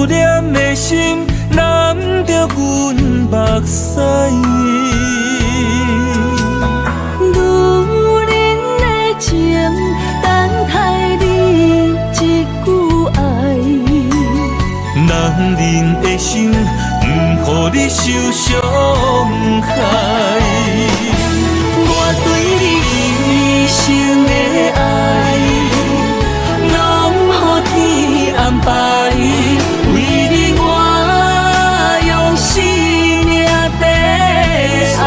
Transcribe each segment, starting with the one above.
念的心染着阮目屎。女人的情，等待你一句爱。男人的心，不予你受伤害。我对你一生的爱，拢予天安排。为你我用生命在爱。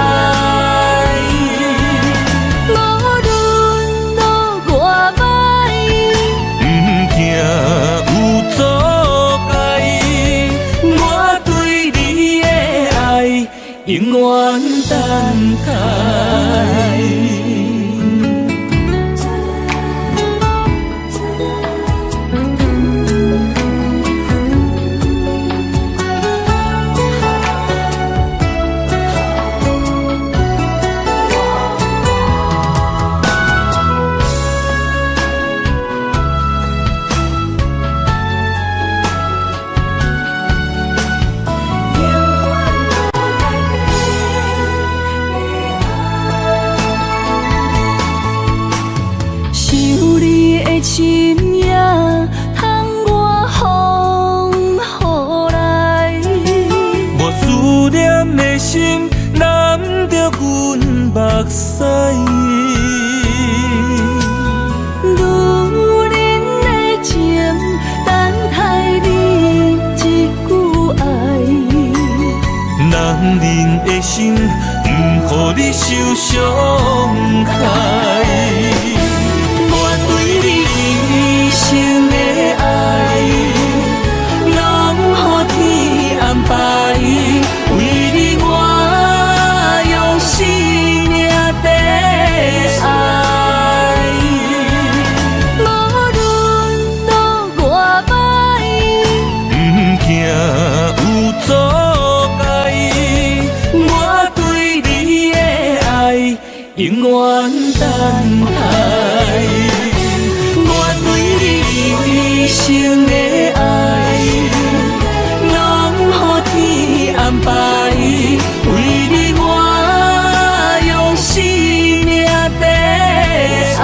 无论路偌歹，不惊有阻碍。我对你的爱，永远等待。心也通我风雨来，我思念的心染着阮目屎。女人的情，等待你一句爱。男人的心，不予你受伤害。一生的爱，拢予天安排。为你我用生命在爱。无论路偌歹，不惊有阻碍。我对你的爱，永远等待。一生的爱，拢予天安排。为你我用生命在爱。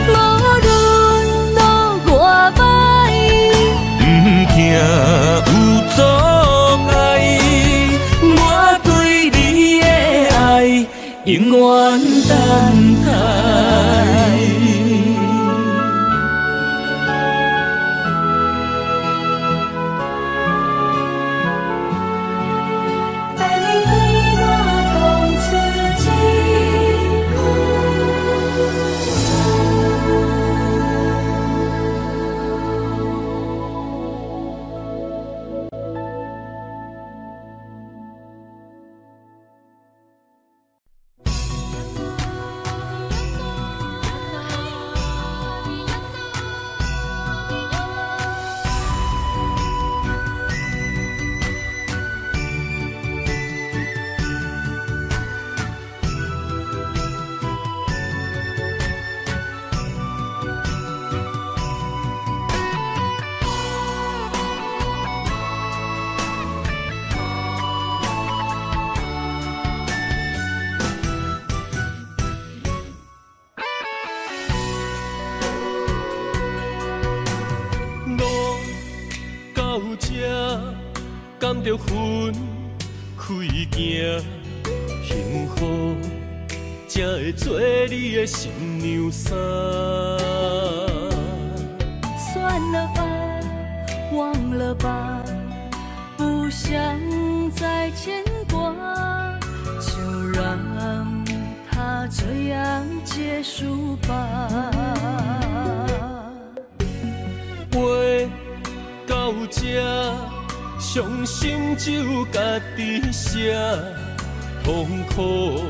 无论路偌歹，不惊有阻碍。我对你的爱，永远等待。甘着云开行，幸福才会做你的新娘衫。算了吧，忘了吧，不想再牵挂，就让它这样结束吧。话到这，伤心只有家己写，痛苦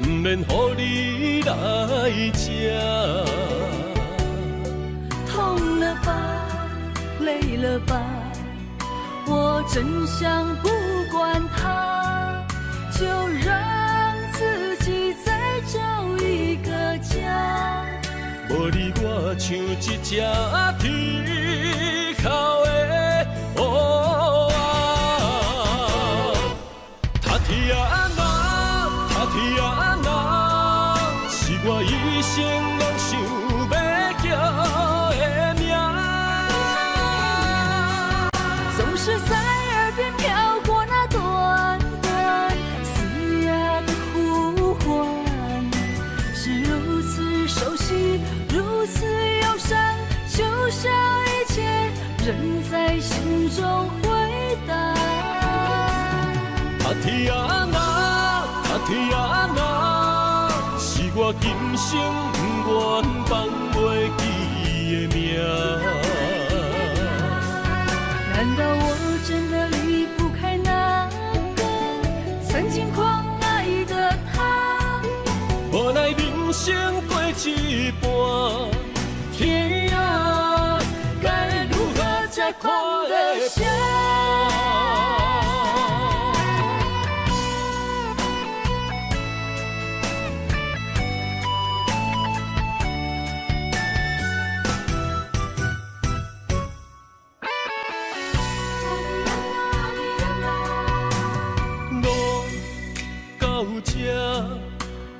不免予你来吃。痛了吧，累了吧，我真想不管它，就让自己再找一个家。无你我像一只啼哭的乌鸦。他天啊那，他天啊那，是我一生拢想要叫的名。总是在耳边飘过那短短嘶哑的呼唤，是如此熟悉，如此忧伤，就像一切仍在心中回荡。他天啊那，他天啊那，是我今生不愿放袂记的名。难道我真的离不开那个曾经狂爱的他？无奈人生过一半，天啊，该如何才看得下？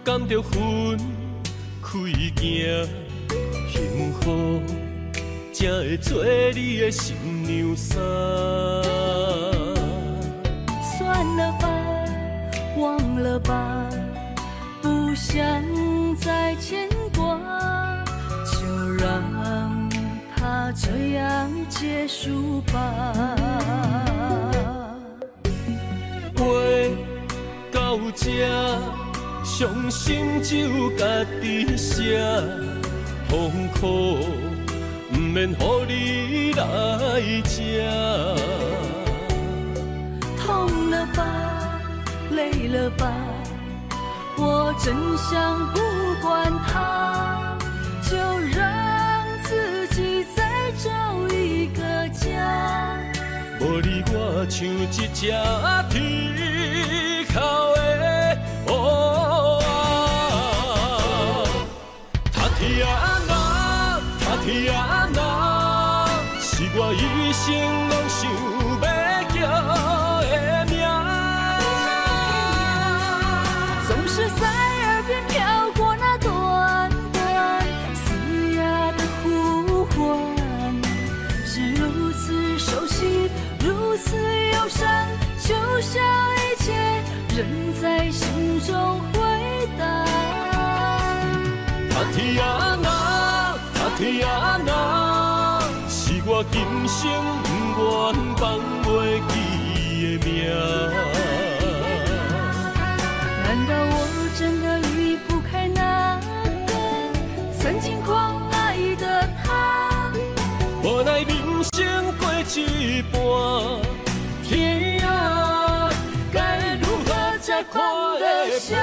甘着分开行，幸福才会做你的新娘衫。算了吧，忘了吧，不想再牵挂，就让它这样结束吧。话到这。伤心只有家己写，痛苦不免予你来吃。痛了吧，累了吧，我真想不管它，就让自己再找一个家。无你我像一只啼哭的乌天啊那，他天啊那，是我一生拢想要叫的名。总是在耳边飘过那短短嘶哑的呼唤，是如此熟悉，如此忧伤，就像一切仍在心中回荡。他天啊那，他天啊那，是我今生不愿放袂记的名。难道我真的离不开那个曾经狂爱的他？无奈人生过一半，天啊，该如何才看得下？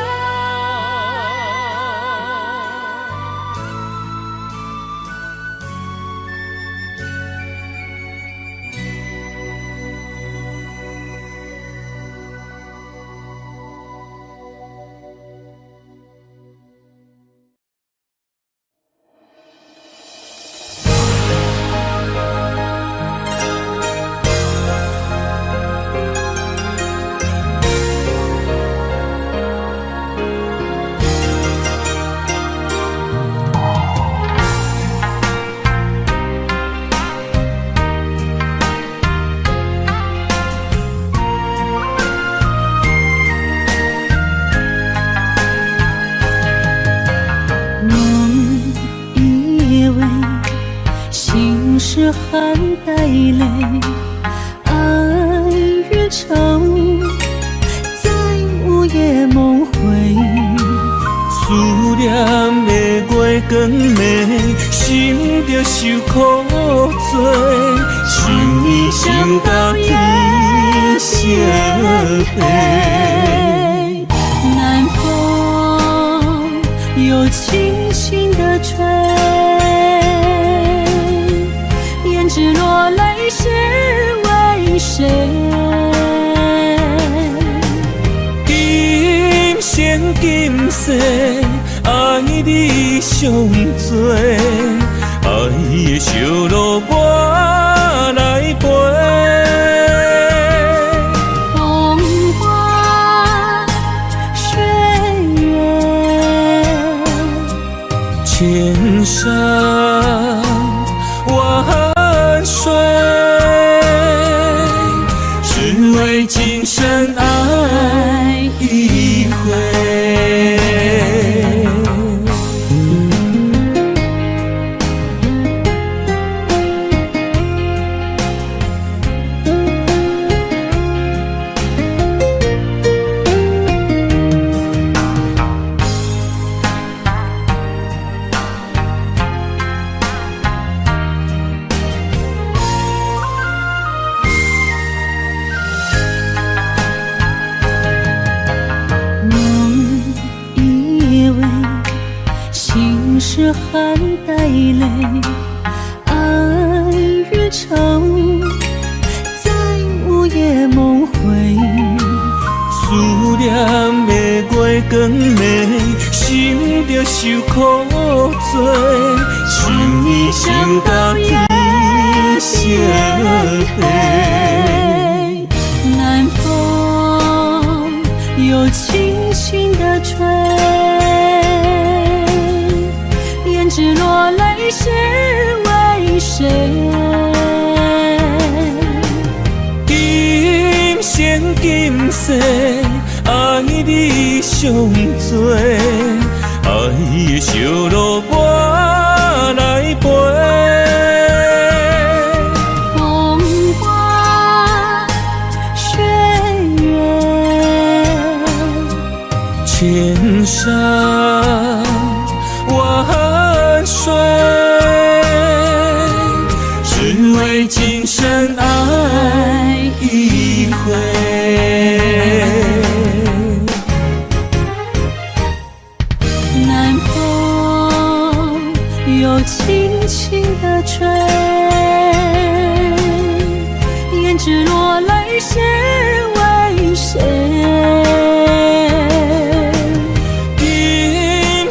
是含带泪，爱与愁在午夜梦回。思念的月光暝，心着受苦罪，想你想到天色黑。南风又轻轻地吹，胭脂落泪是为谁？今生今世爱你上多，爱的小路我来陪。风花雪月，千山万水，只为今生爱一回。是含带泪，爱与愁在午夜梦回。思念的月光暝，心着受苦罪，想你想到天色黑。南风又轻轻地吹，胭脂落泪是为谁？今生今世爱你上多，爱的小路我来陪。风花雪月，千山万水，只为今生爱一回。南风又轻轻地吹，胭脂落泪是为谁？今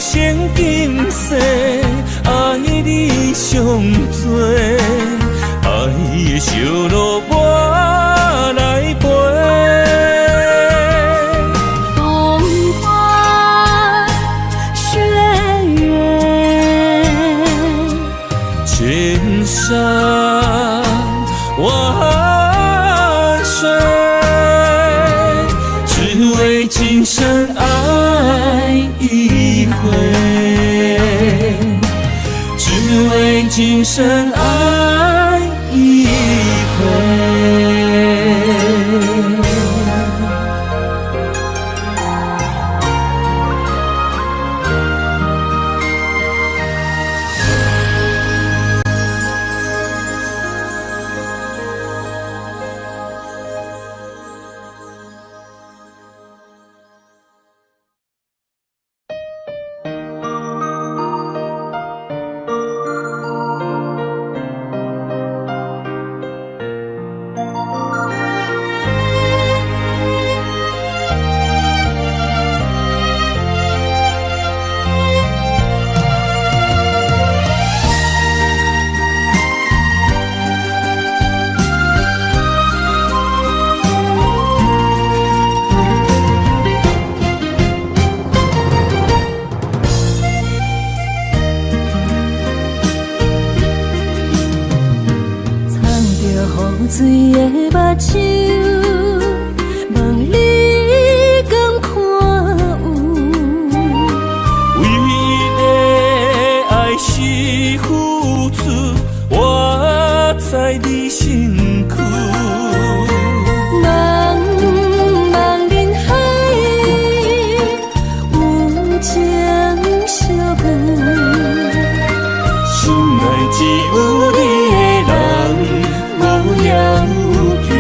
生今世爱你上多，爱的小路我来陪。风花雪月，千山万水，只为今生爱一回，只为今生爱一回。水的目睭，望你敢看有。为你的爱是付出，我在你身躯。茫茫人海，有情相伴，心内只有你的人，无言无语。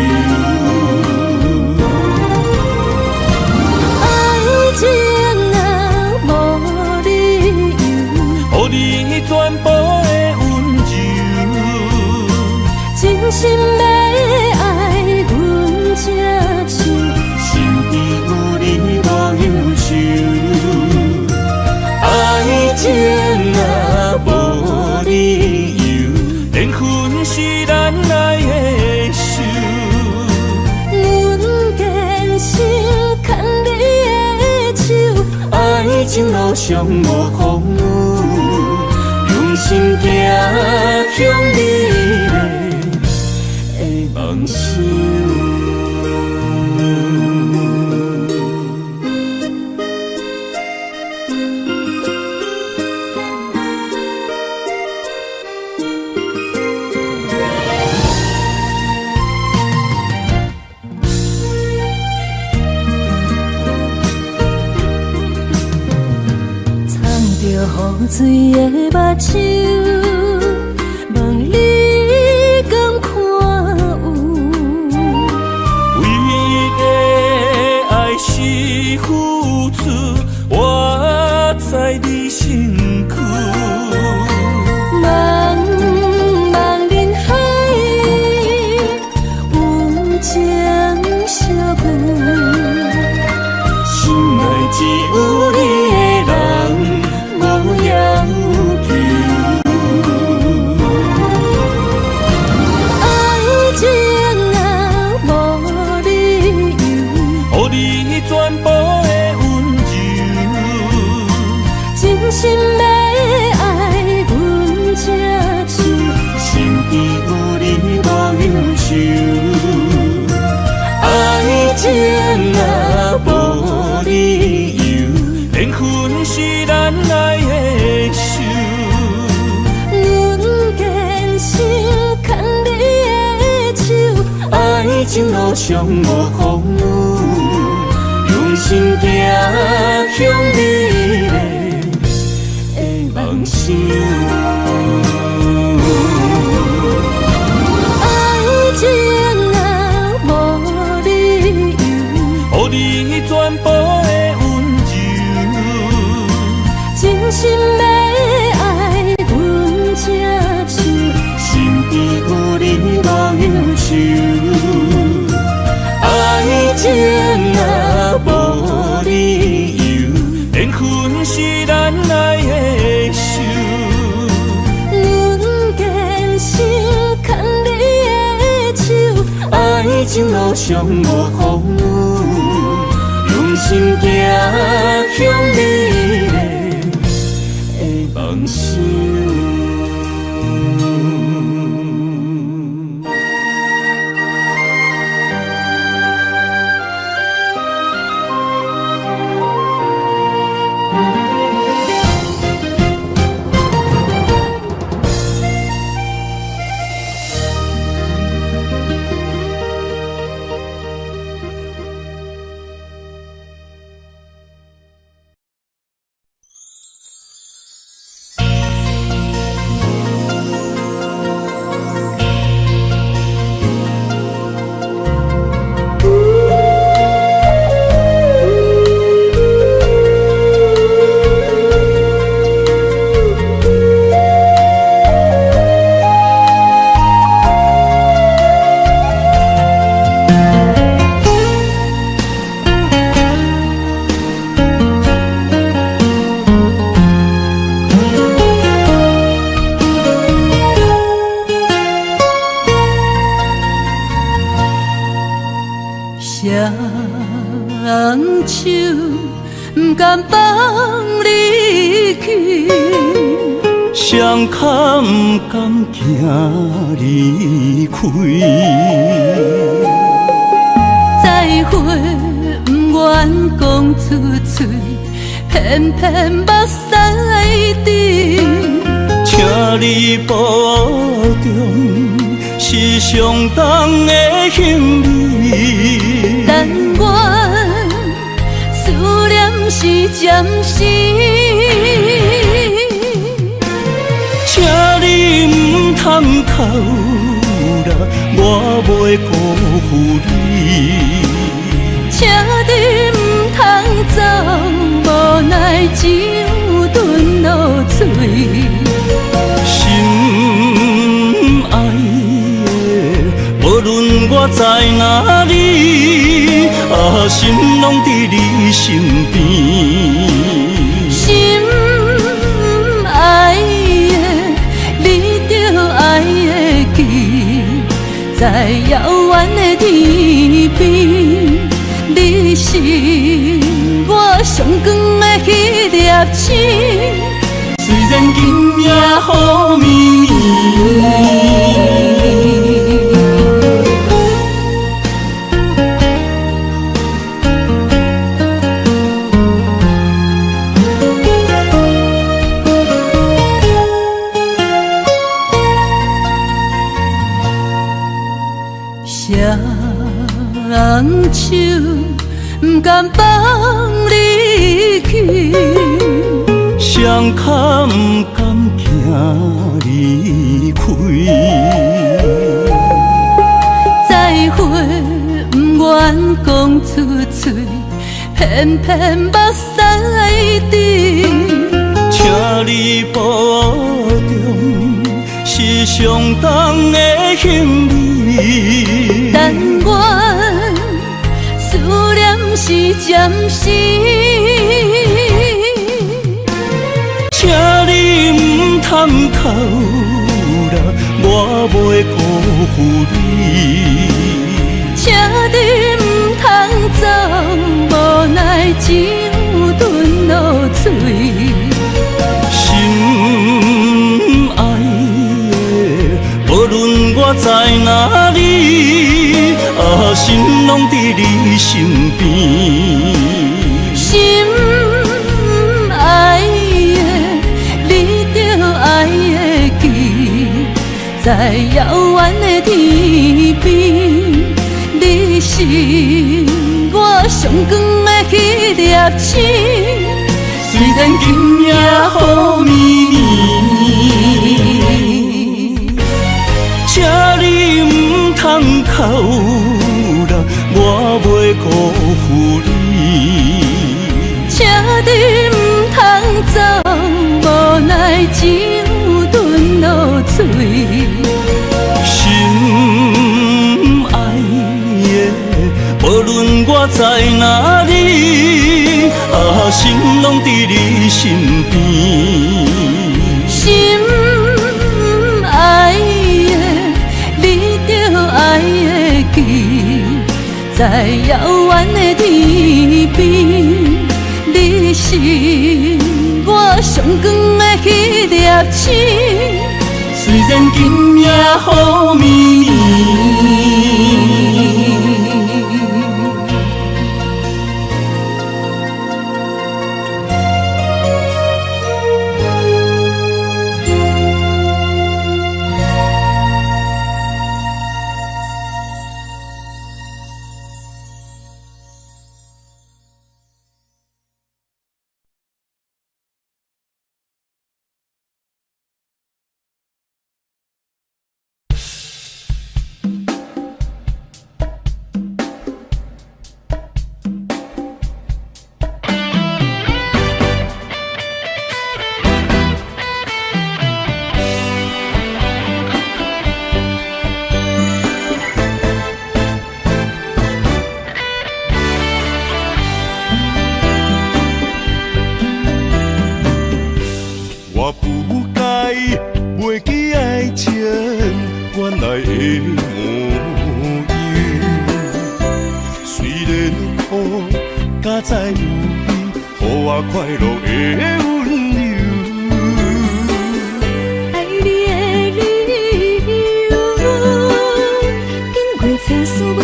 情路上无风雨，用心行向美丽的梦想。雨水的目睭，望你敢看有。唯一的爱是付出，我在你身躯。茫茫人海，有情相伴，心内只有你的人。心要爱阮才手，身边有你无忧愁。爱情若无理由，缘分是咱爱的手。阮坚守牵你的手，爱情路上无风雨，用心行向美丽。梦想，爱情若无理由，予你全部的温柔，真心要爱阮才手，身边有你无忧愁。爱情若无理由，缘分是咱爱的手。爱情路上无风雨，用心行向美丽的梦想。双手不甘放你去，双脚不甘行离开，再会不愿讲出嘴，偏偏目屎滴。请你保重，是上重的行李。但愿思念是暂时，请你唔通哭啦，我袂辜负你。请你唔通走，无奈只有吞落嘴。心爱的，无论我在哪里，心拢伫你身边。心爱的，你着爱会记，在遥远的天边，你是我上光的迄粒星，虽然今夜雨绵绵。双手不甘放你去，双脚不甘行离开，再会不愿讲出嘴，偏偏目屎滴。请你保重，是上重的行李。但愿思念是暂时，请你唔通哭啦，我袂辜负你。请你唔通走，无奈只有吞落嘴。心爱的，无论我在哪里，心拢伫你身边。心爱的，你着爱会记，在遥远的天边，你是我上光的迄粒星。虽然今夜雨绵绵，请你唔通哭啦，我袂辜负你。请你唔通走，无奈只有吞落嘴。心爱的，无论我在哪里，心拢伫你身边。心爱的，你着爱会记，在遥远的天边，你是我上光的迄粒星。虽然今夜雨绵绵。我不该袂记爱情原来的模样，虽然苦，加在有你，予我快乐的温柔。爱你的理由，经过千丝万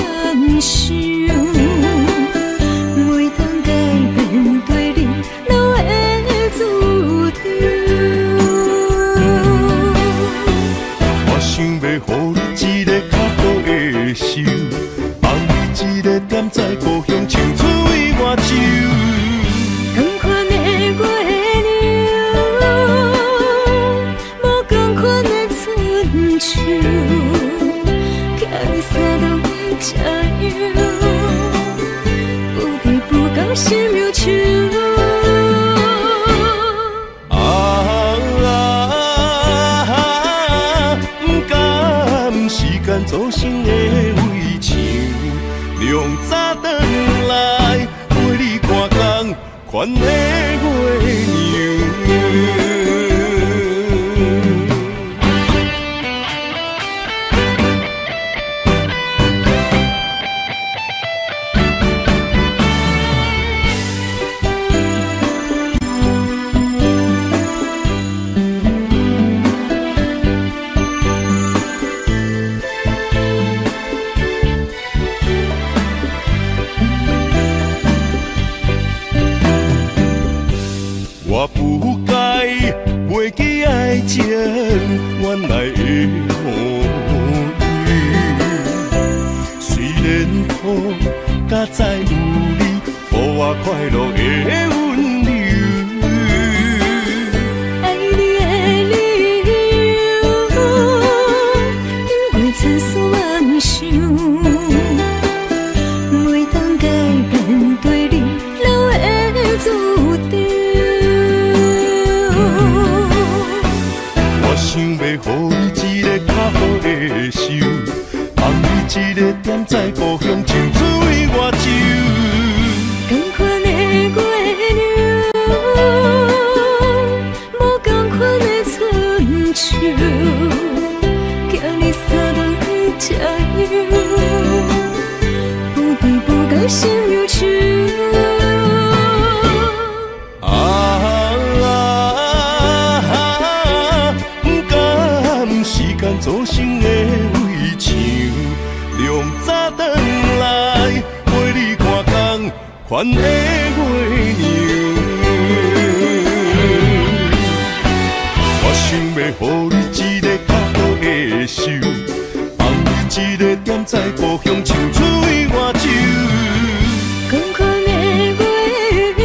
绪，袂当改变对你老的注定。想要予你一个较好的手，放你一个点在故乡，青春为我酒。同款的月亮，无同款的春秋，寄你三冬的车样，不离不讲心忧愁。造成的围墙，量早转来陪你看工，款的月娘。有你，予我快乐的温柔。爱你的理由，因为千丝万绪，每当改变对你留的注定。我想要予你一个较好的手，放你一个点在故乡唱水外洲。同款的月亮，无同款的春秋，叫你三顿吃药，不对不讲心忧愁。做成的围墙，凉早转来陪你看工款的月娘。我想要予你一个较好的手，放你一个点在故乡唱水外洲。同款的月亮，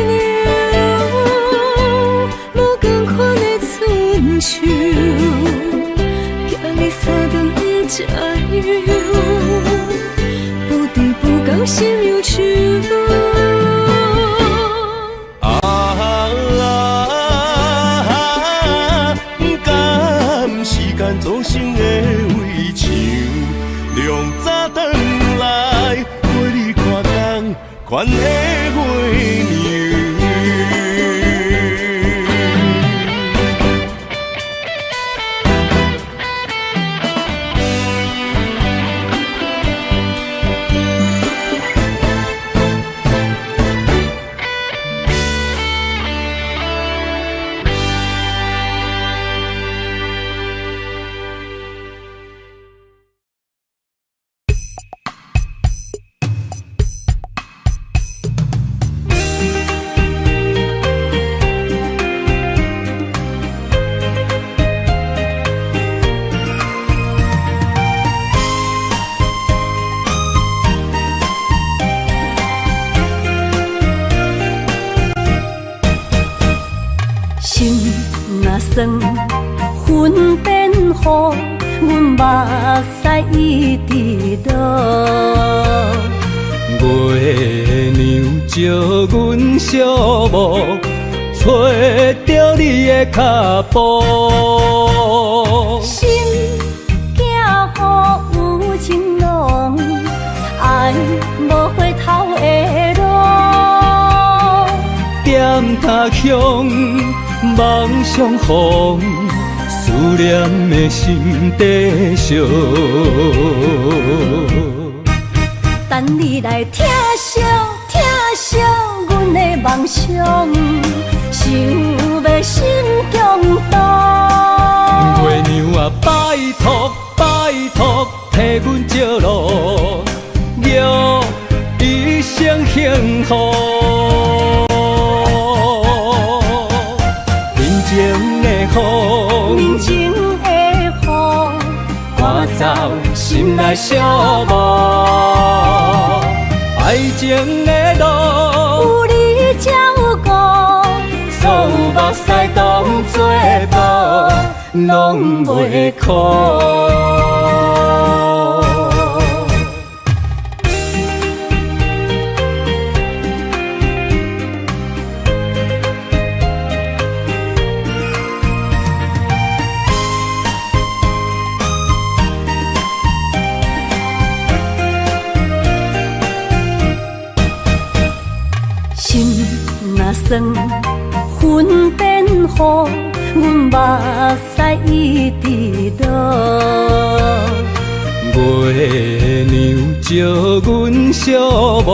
无同款的春秋。你三顿吃药，不对不讲心忧愁。甘时间造成的围墙，凉早转来陪你看工款的月娘。酸，云变雨，阮目屎一直落。月娘照阮寂寞，找着你的脚步。心行雨有情浓，爱无回头的路。点他向梦相逢，思念的心底烧。等你来听惜阮的梦想，想要心强大。月娘啊，拜托，替阮照路，愿一生幸福。人情的雨，赶走心内寂寞。爱情的路，有你照顾，所有目屎当作无，拢袂苦。心若酸，云变雨，阮目屎一直落。月娘照阮寂寞，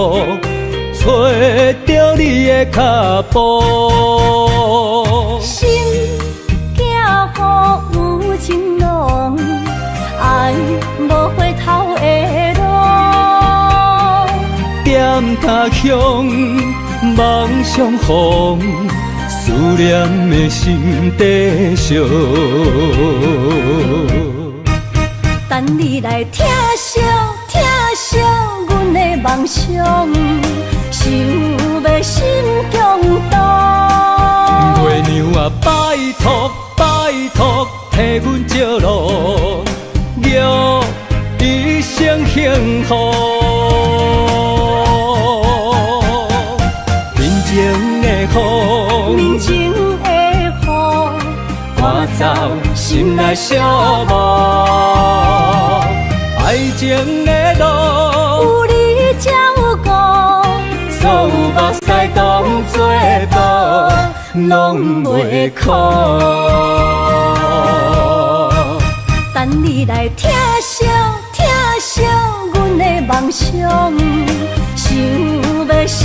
找着你的脚步。心行雨有情浓，爱无回头的路。点他向梦相逢，思念的心底烧。等你来听惜阮的梦想，要心强大。月娘啊，拜托拜托，替阮借路，约一生幸福。面前的风，面前的雨，赶走心内寂寞。爱情的路，有你才有我，所有目屎当作布，拢袂苦。等你来疼惜疼惜阮的梦想，想要心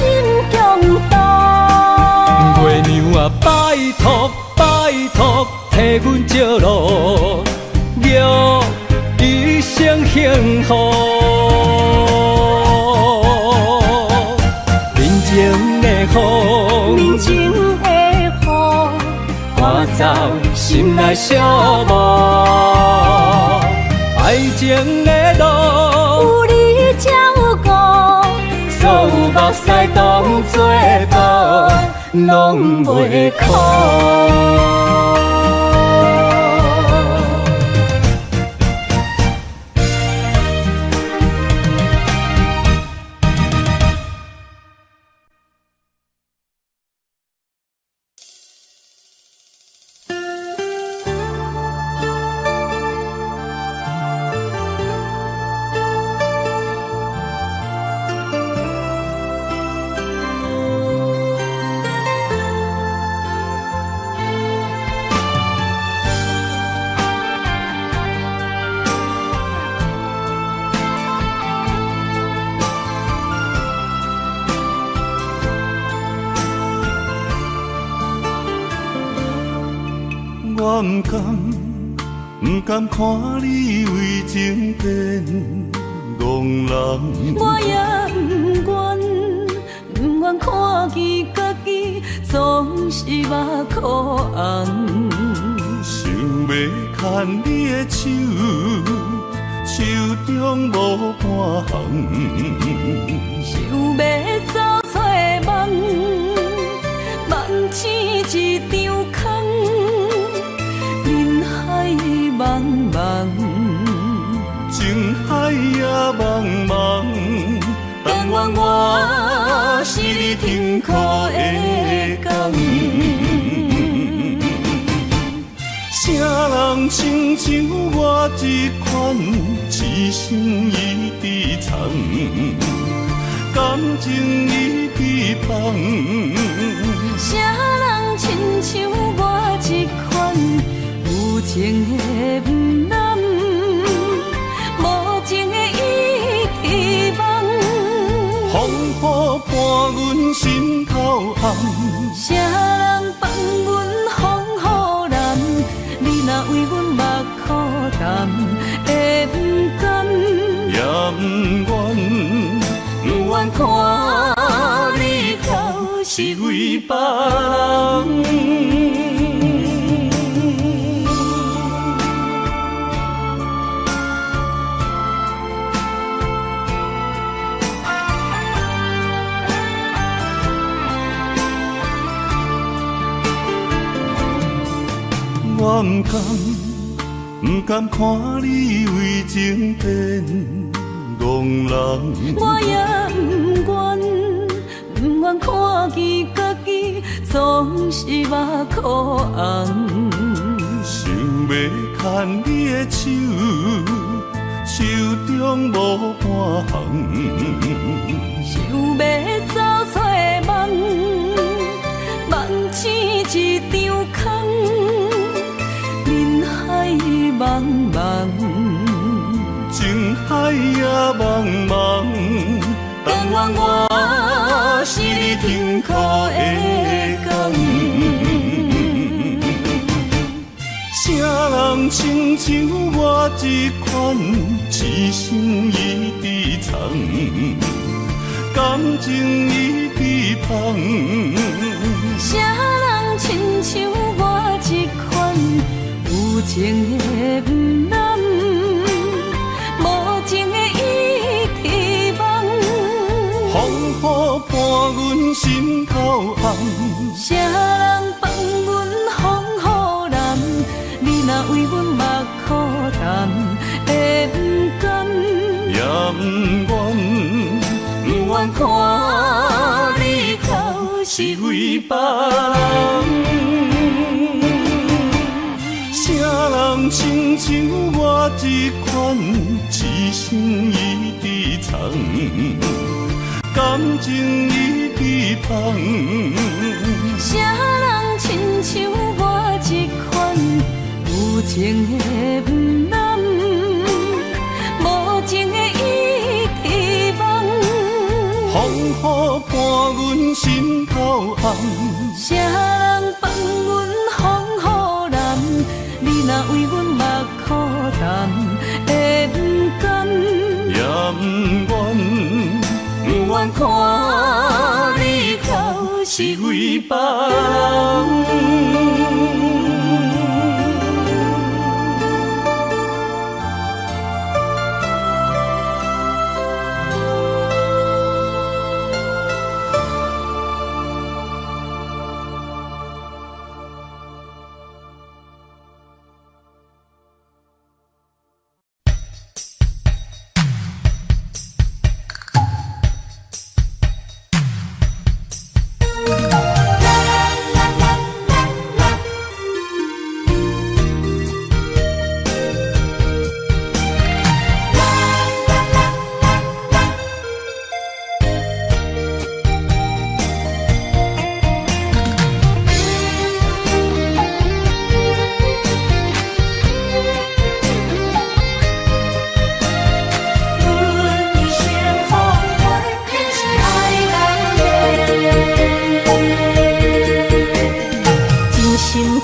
强大。月娘啊，拜托拜托，替阮借路，约一生幸福。面前的风，面前的雨，赶走心内寂寞。爱情的路，有你才有我，所有目屎当作布，拢袂苦。我不甘看你为情变憨人，我也不愿看见家己总是目眶红。想要牵你的手，手中无半项。想要走出梦，梦醒一场空。人海茫茫，情海也茫茫，但愿我是你停靠的港。啥人亲像我这款痴心已被藏，感情已被放。啥人亲像我这款有情的不甘，无情的已遗忘。风雨伴阮心头暗，啥人放阮风雨难？你若为阮目苦淡，会不甘？也不愿看你头是为别人。我不甘看你为情变憨人，我也不愿看见家己总是目眶红。想要牵你的手，手中无半项。想要走出梦，梦醒一场空。人海茫茫，情海也茫茫，但愿我是你停靠的港。啥人亲像我这款痴心已被藏，感情已被放。啥人亲像我这款有情的不甘，无情的已遗忘。风雨伴阮心头红。谁人放阮风雨男？你若为阮目苦淡，会不甘？也不愿，不愿看你哭是为别人。谁人亲像我这款，一生一直藏，感情已被放。谁人亲像我这款，有情的不甘，无情的伊希望。风雨伴阮心头红。谁人放阮风雨男？你若为阮目苦淡，会不甘？也不愿，不愿看你哭是为别人。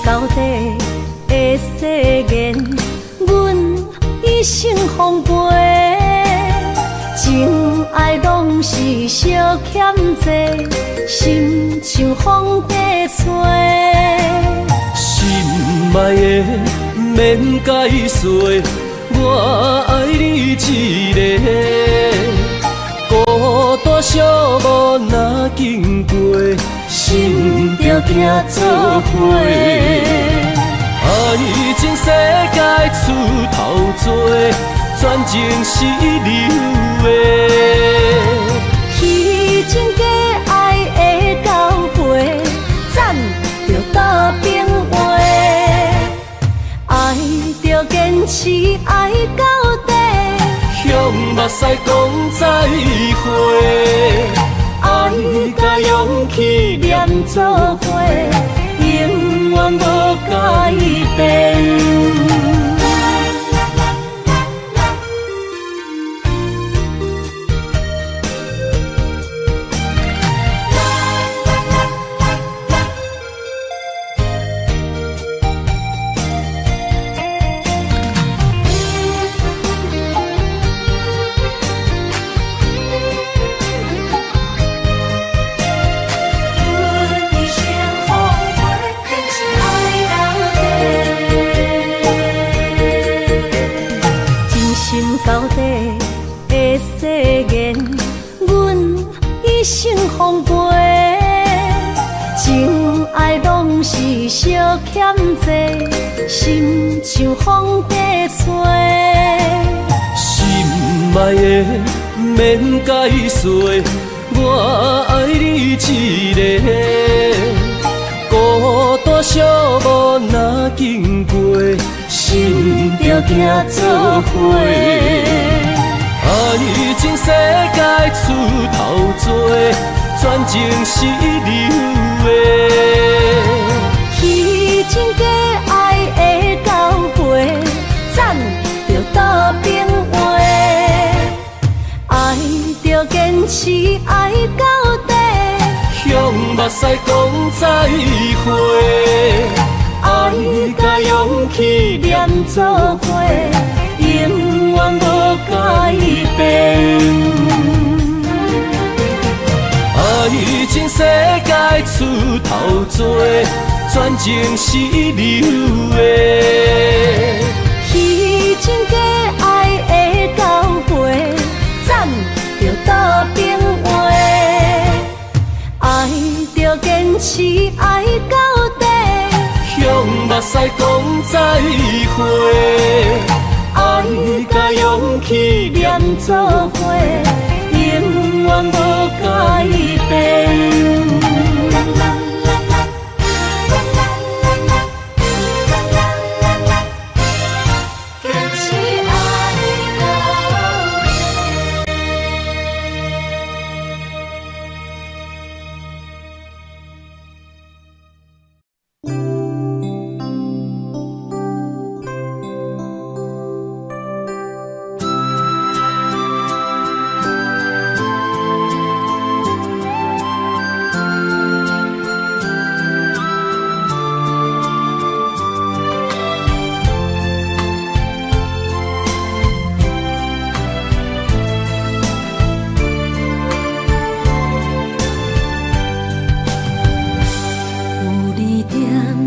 到底的誓言，阮一生奉陪。情爱拢是小欠债，心像风在吹。心爱的免解释，我爱你一个，孤单寂寞若经过，心着行做伙。爱情世界出头多，全情是流的。虚情假爱的交陪，赞着倒变话。爱着坚持，爱到底，向目屎讲再会。爱甲勇气连做伙，永远无改变。到底的誓言，阮一生奉陪。情爱拢是小欠债，心像风在吹。心爱的免解释，我爱你一个，孤单寂寞若经过，心着行做伙。爱情世界出头多，全情是流的。虚情假爱的交陪，赞着倒变话。爱着坚持，爱到底，向目屎讲再会。爱甲勇气连做伙，永远无改变。爱情世界出头多，全情是流的。虚情假爱的交陪，赞着倒变话。是爱到底。向目屎讲再会，爱甲勇气连做伙，永远无改变。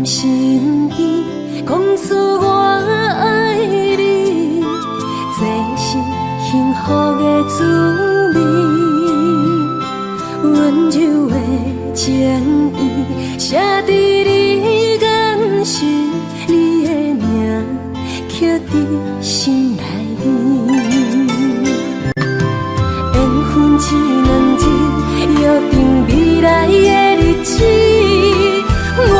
身边讲出我爱你，这是幸福的滋味。温柔的情意写在你眼心，你的名刻在心内面。缘分只两日，约定未来的日子。我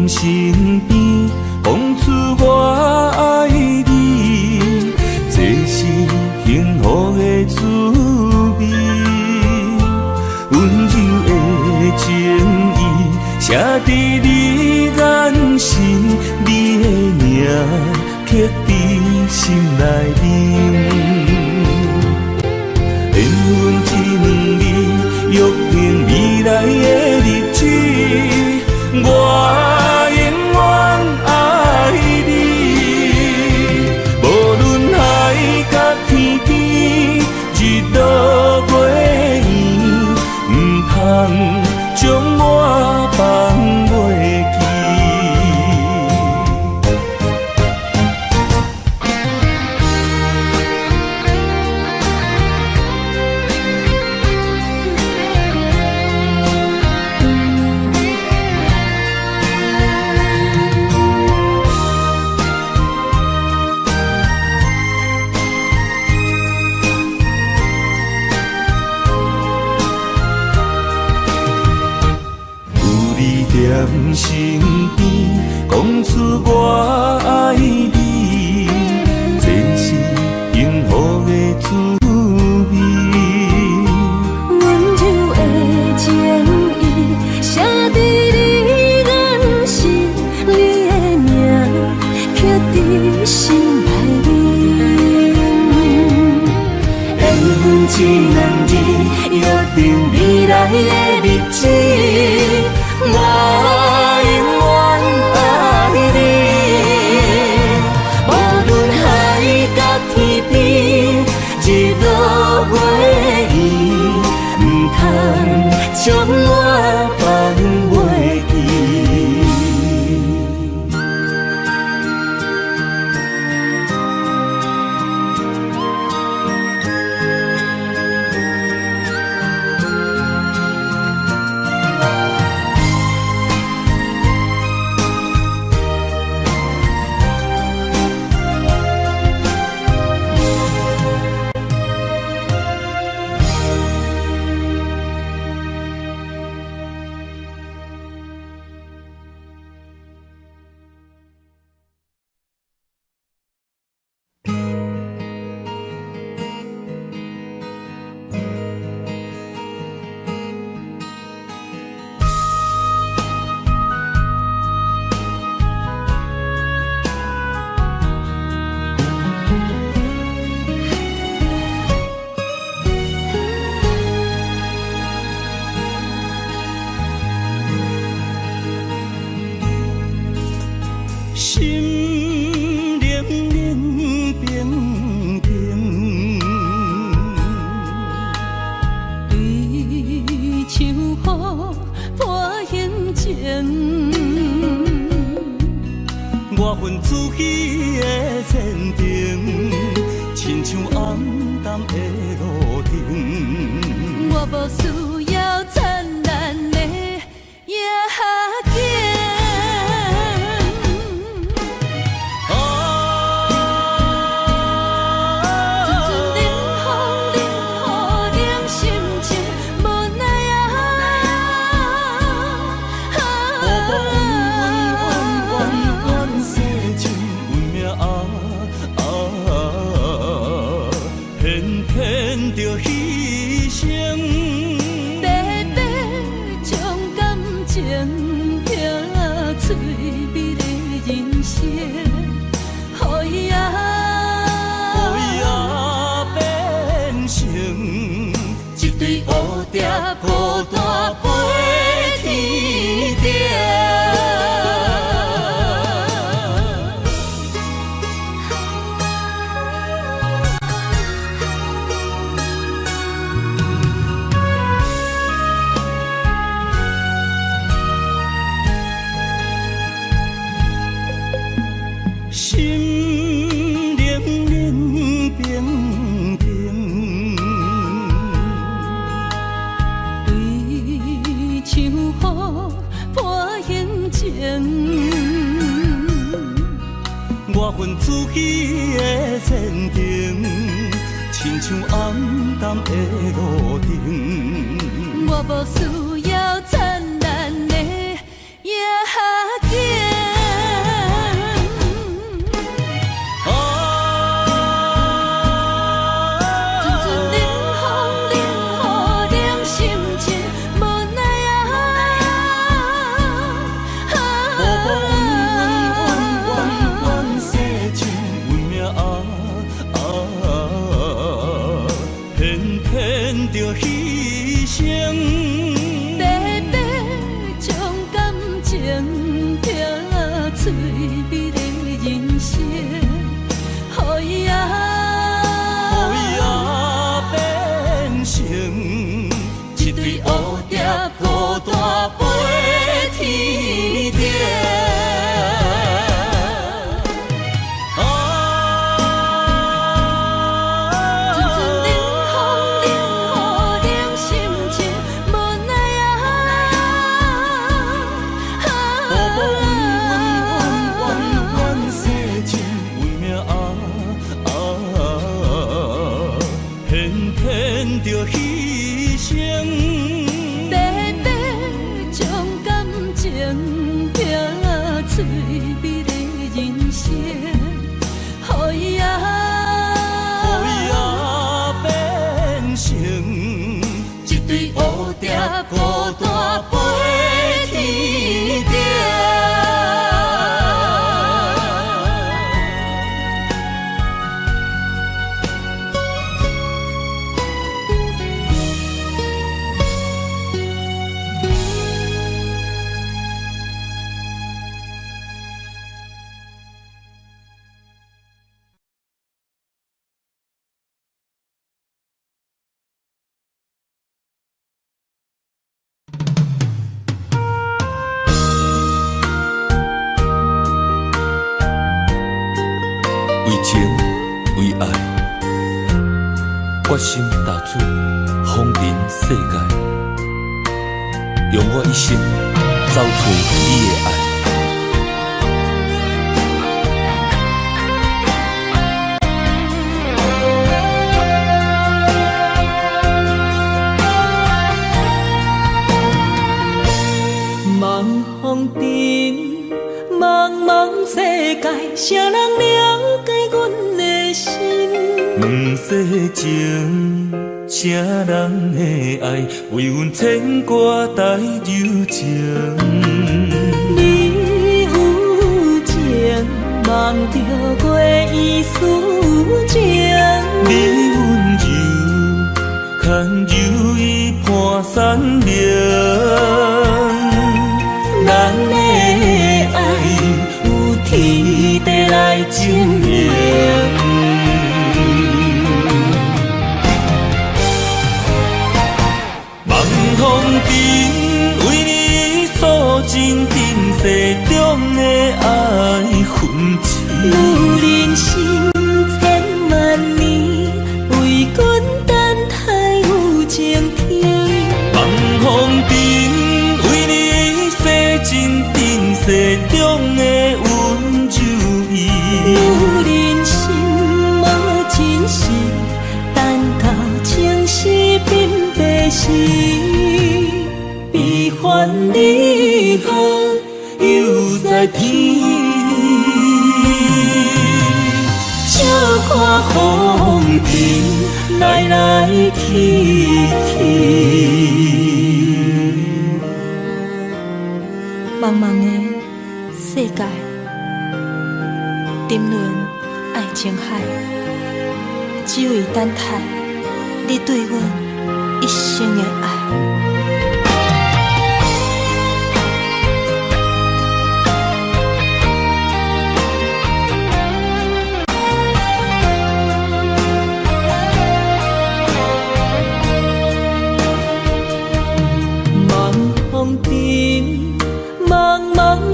身边讲出我爱你，这是幸福的滋味。温柔的情意写在你眼心，你的名刻在心内面。缘分只两日，约定未来的日子。我永远爱你，无论海角天边，日落月圆，唔通将我放袂记。身边讲出我爱你，这是幸福的滋味。温柔的情意写在你眼心，你的名刻在心内面。缘分只两日，约定未来的日子。我永远爱你，无论海角天边，日我份自己的前程，亲像暗淡的路灯。我无需要灿烂的夜景。孤单飞天顶，心冷冷冰冰。像雨破形情，我份自己的前程，亲像暗淡的路灯。我无需要灿烂的夜景。最美的人生，予伊变成一对蝴蝶，孤单飞天顶。最美的人生，予伊变成一对蝴蝶，孤单飞天顶。为情为爱，决心踏出芳尘世界，用我一生找寻你的爱。茫风中，茫茫世界，谁人了解阮的心？两世情，啥人的爱，为阮牵挂带柔情。你有情，望着月依思情。你温柔，牵柔伊伴山岭。咱的爱有天地来证明。茫风中为你诉情，真珍世中的爱痕迹。女人心千万年，为君等待有情天。望风尘，为你洗真珍世中的温柔意。女人心无真实，等到情丝鬓白时，悲欢离合又在天。笑看风尘来来去去。茫茫的世界，沉沦爱情海，只为等待你对阮一生的爱。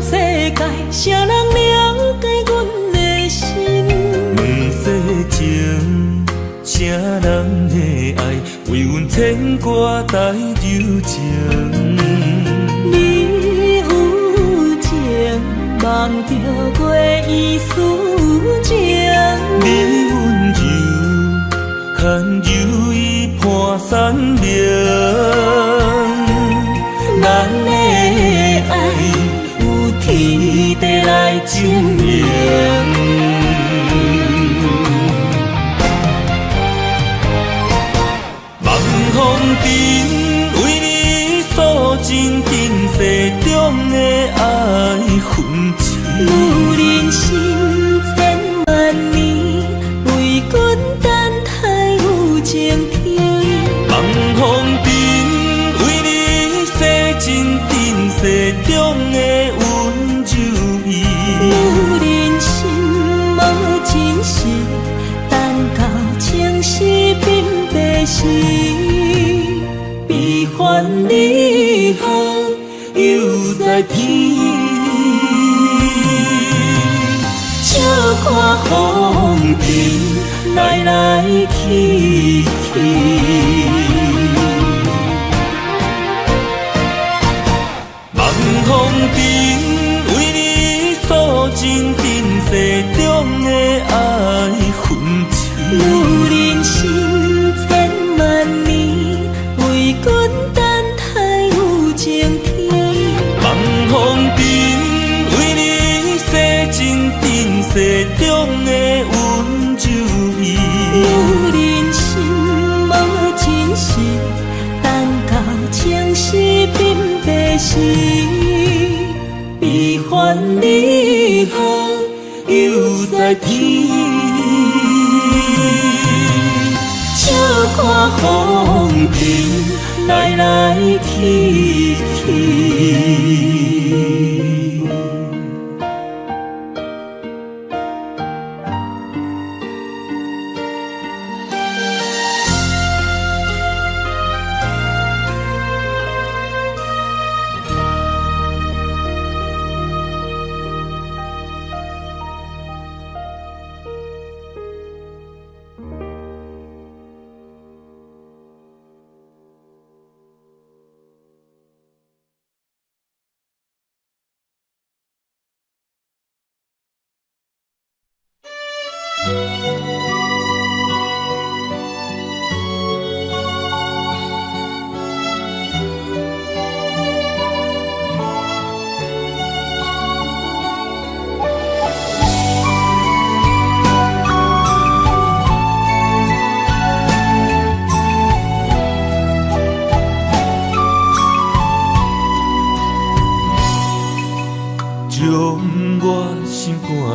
世界，谁人了解阮的心？两世情，谁人的爱，为阮牵挂带柔情。你有情，望着月依思情。你温柔，牵柔伊伴山明。咱的爱。天地来证明，望风尘为你诉真珍世中的爱痕迹。女人心千万年，为君等待有情天。望风尘为你洗真珍世中的女人心无真实，等到情丝鬓白时，悲欢离合又在天。笑看风尘来来去去。望风尘真珍世中的爱痕迹。女人心千万年，为君等待有情天。望风尘为你洗真珍世中的温柔意。女人心无真实，等到情丝鬓白时，悲欢离合又在天。笑看风尘来来去去。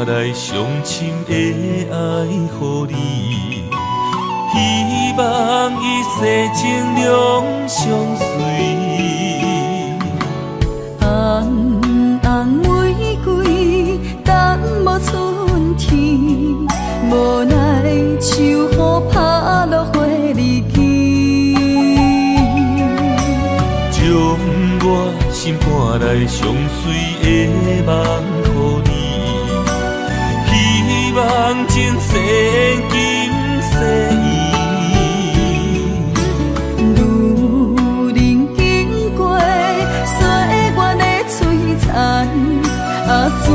来上深的爱予你，希望一世情两相随。红红玫瑰等无春天，无奈秋雨拍落花离枝，将我心肝来上水的梦予你，希望前世今世意。路人经过，岁月的璀璨，怎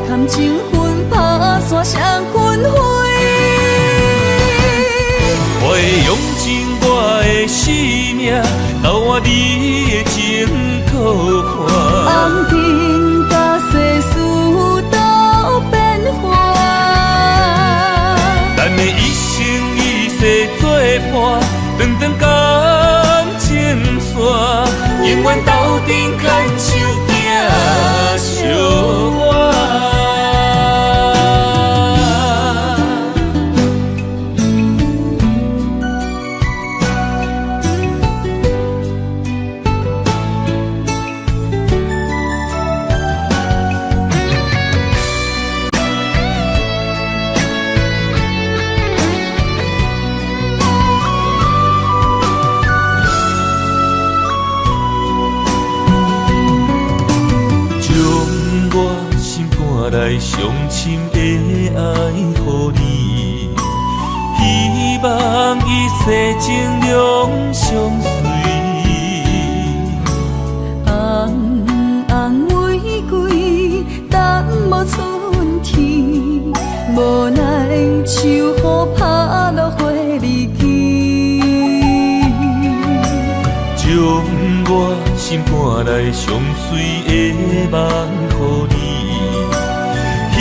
堪情分打散双魂飞？我会用尽我的生命，交换你的情可看。红尘甲世事都变化，咱的一生一世做伴，长长感情线，永远斗阵牵手行相伴。来上深的爱予你，希望一世情两相随。红红玫瑰，等无春天，无奈秋雨拍落花离去。将我心肝内上水的梦予你。希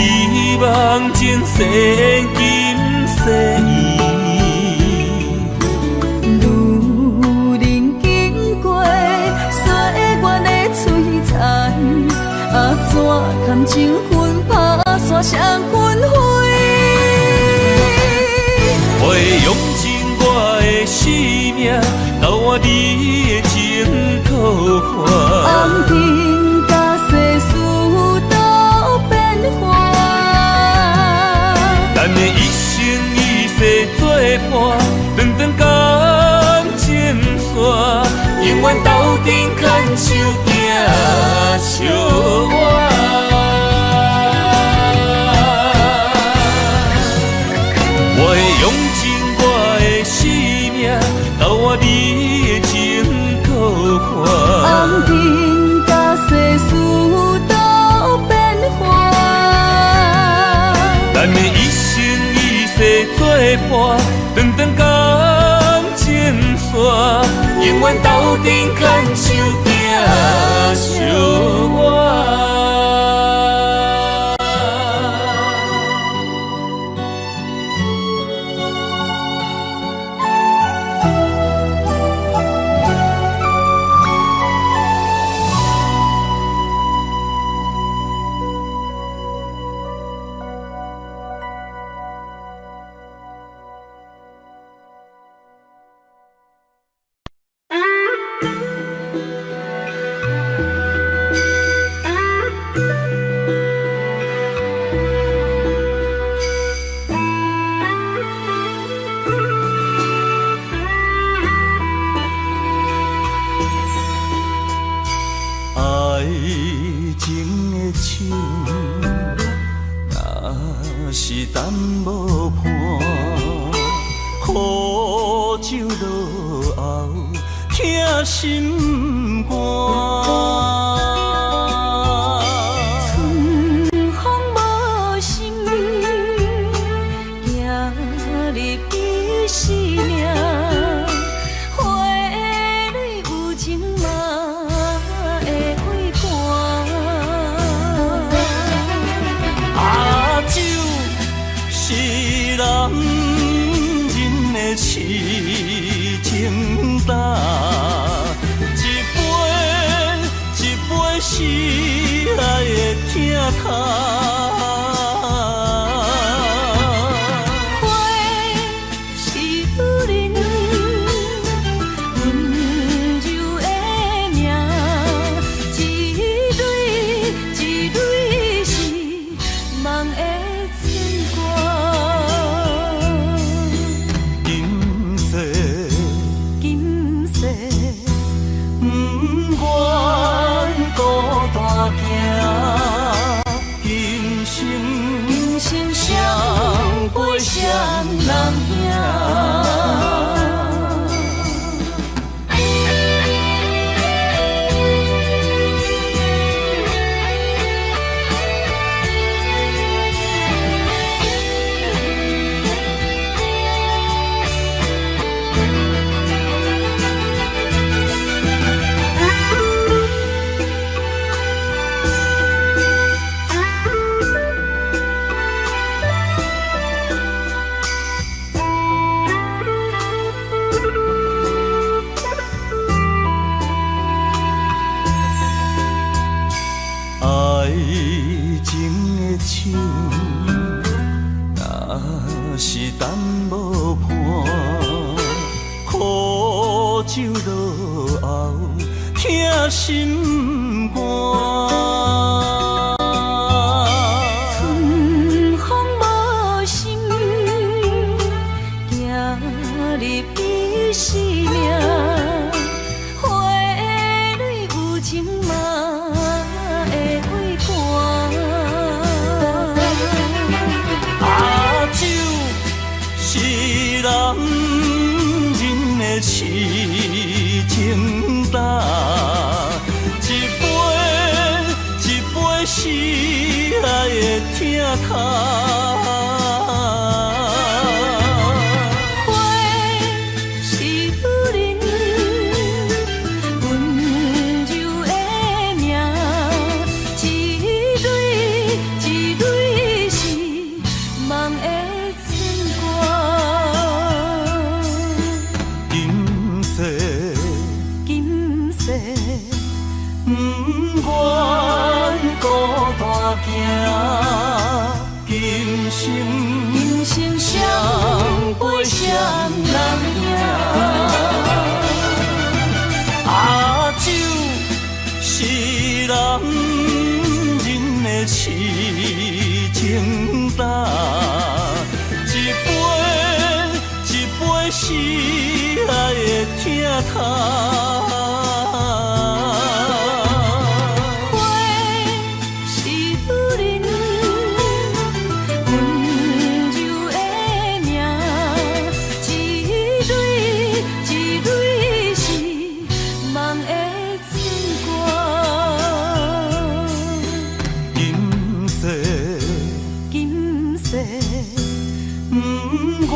望前世今世意，路人经过，岁月的璀璨，怎堪情分打散双魂飞？我会用尽我的生命，交换你的情可看。红尘甲世事都变化，咱的一生一世做伴，长长感情线，永远斗阵牵手行相伴。我会用尽我的生命，交换你的情可看。红尘甲世事都变化，咱的一生一世做伴，长长感情线，永远斗阵牵手行相伴。是淡无伴，苦酒落后，疼心肝。春风无心，行入彼生命，花蕊有情嘛会为寒。啊，酒是男人的痴情胆，一杯一杯是爱的疼痛。行，今生相陪双人行。是等无伴，苦酒落后，疼心肝。春风无心，行入伊生命，花蕊有情嘛会会寒。酒是男人的痴情胆，一杯是爱的疼痛。花是女人温柔的名，一蕊是梦的春光。今世不愿孤单行，今生相陪双人行。酒是男人的痴情胆，一杯是爱的疼痛。不愿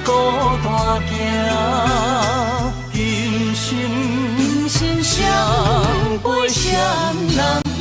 孤单行，今生相陪双人行。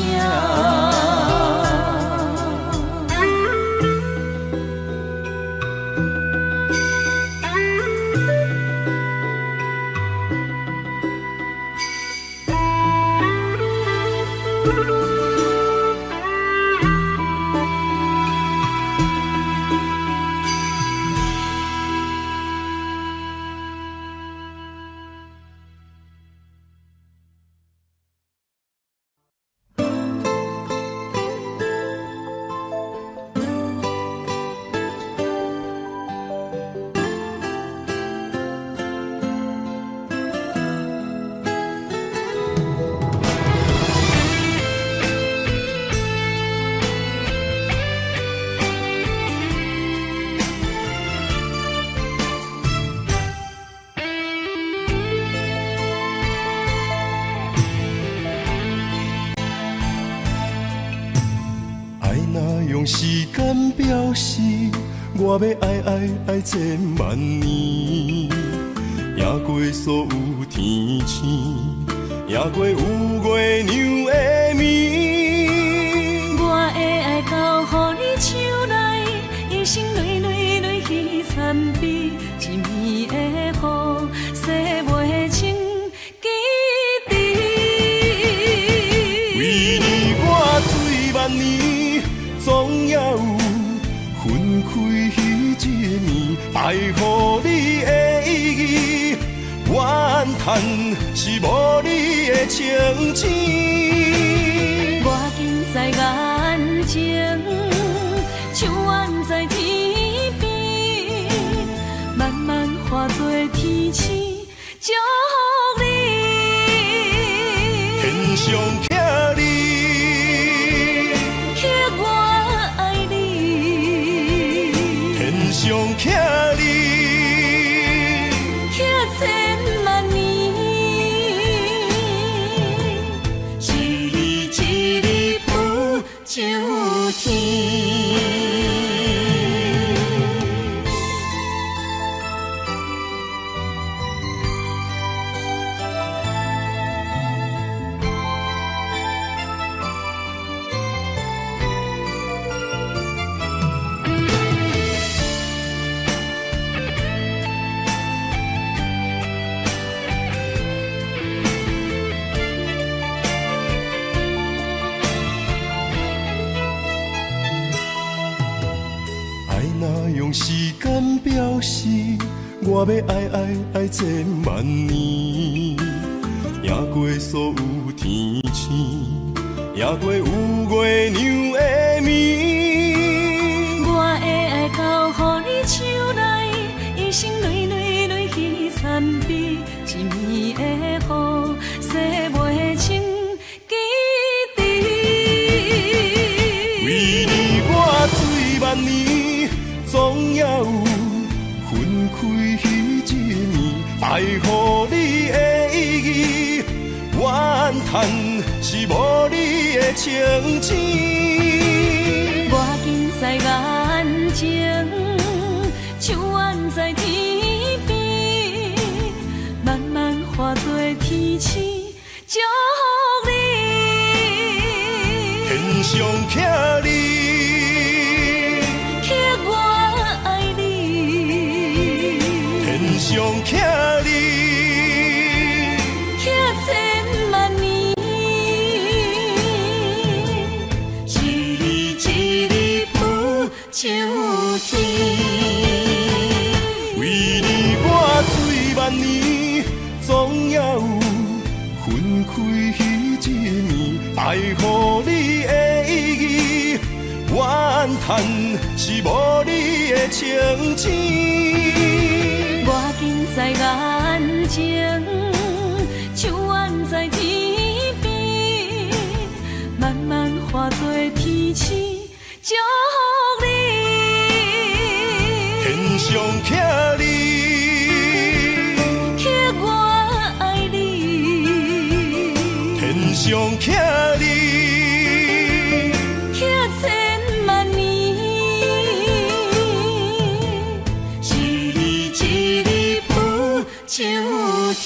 时间表示，我要爱千万年，赢过所有天星，赢过有月亮的暝。我的爱交予你手内，一生蕊去参比，一暝的雨，洗袂清记忆。为你我醉万年，总要有分开一暝，爱予你的意义，怨叹是无你的情痴。我近在眼前，像远在天边，慢慢化作天星，祝福你。天上疼你。时间表示，我要爱千万年，赢过所有天星，赢过有月亮的暝。我的爱交予你手内，一生泪泪泪去参比，一暝的雨，洗袂清记忆。为你我醉万年，总也有分开彼一年。爱予你的意义，怨叹是无你的情痴。我近在眼前，手挽在天边，慢慢化作天星，祝福你。天上徛你，刻我爱你，天上徛你，刻千万年，一日一日浮上天。为你我醉万年，总也有分开彼一年。爱予你的意义，怨叹是无你的情痴。我近在眼前，手挽在天边，慢慢化作天星，祝福你。天上徛你，刻我爱你，天上徛你，刻千万年，一日一日浮上天。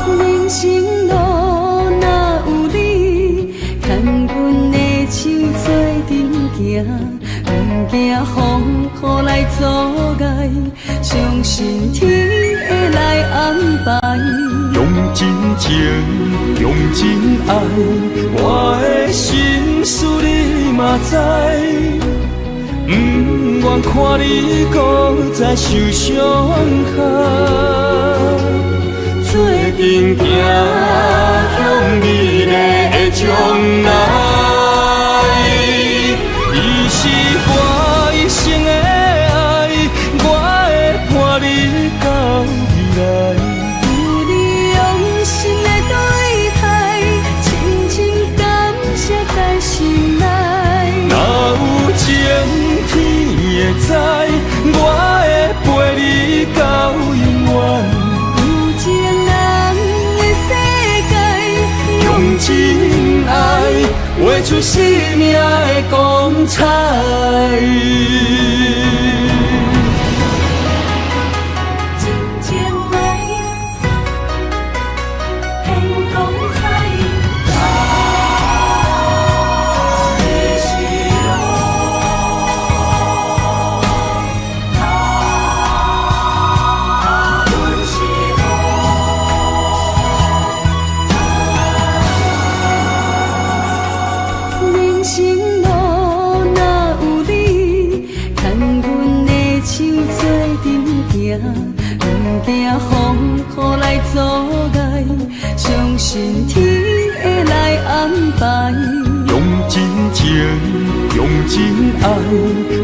人生路哪有你，牵阮的手做阵行，不惊风雨来阻碍，相信天会来安排。用真情，用真爱，我的心事你嘛知。不愿看你搁再受伤害，做阵行向美丽的将来。伊是我一生的爱，我会伴你到未来。有你用心的对待，深深感谢在心内。若有情天会知，我会陪你到永远。有情人的世界，用真爱画出生命的光彩。真情爱，显光彩。你是路，阮是路。人生路哪有你，牵阮的手做阵行，不惊风雨来阻碍，相信天会来安排。用真情，用真爱，